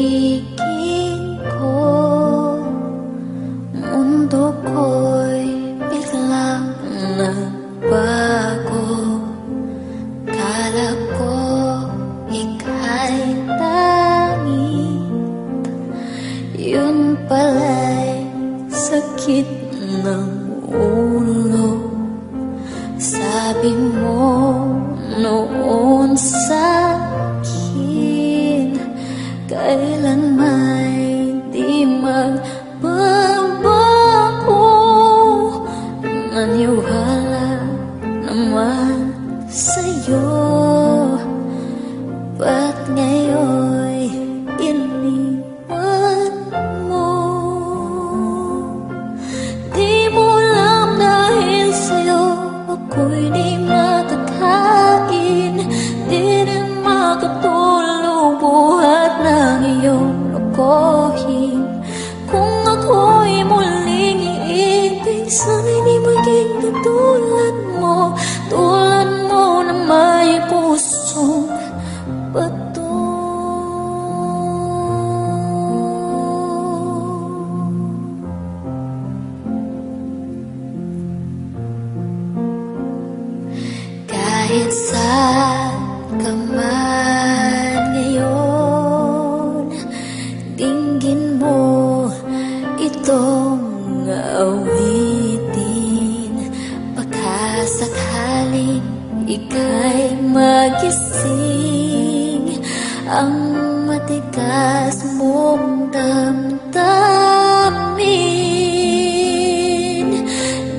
paligid ko, mundo ko'y biglang nagbago. Kala ko ika'y langit, yun pala'y sakit ng ulo. Sabi mo noon sa'kin, kailan may di magbabago. Naniwala naman sa'yo, ba't ngayon'y iniwan mo? Di mo alam dahil sa'yo ako'y di makakain, di rin makatulog buhat ng iyong lokohin. Kung ako'y muling iibig, sana'y di maging katulad mo, tulad mo na may pusong bato. Kahit saan ka man ngayon, dinggin mo itong awitin. Baka sakaling ika'y magising, ang matigas mong damdamin.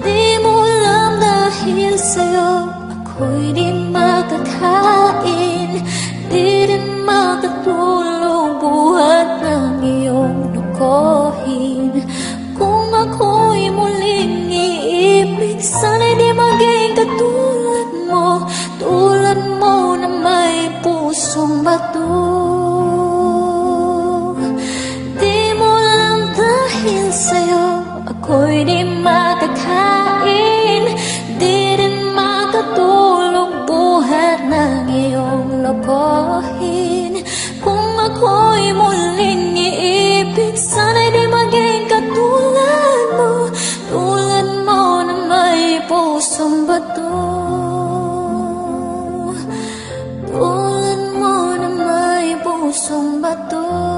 Di mo alam dahil sa'yo ako'y di makakain, di rin makatulog buhat ng iyong lokohin. Kung ako'y muling iibig, sana'y di maging katulad mo, tulad mo na may pusong bato. Di mo alam dahil sa'yo ako'y di makakain, di rin makatulog buhat ng iyong lokohin. Kung ako'y muling iibig, sana'y di maging katulad mo, tulad mo na may pusong bato. Tulad mo na may pusong bato.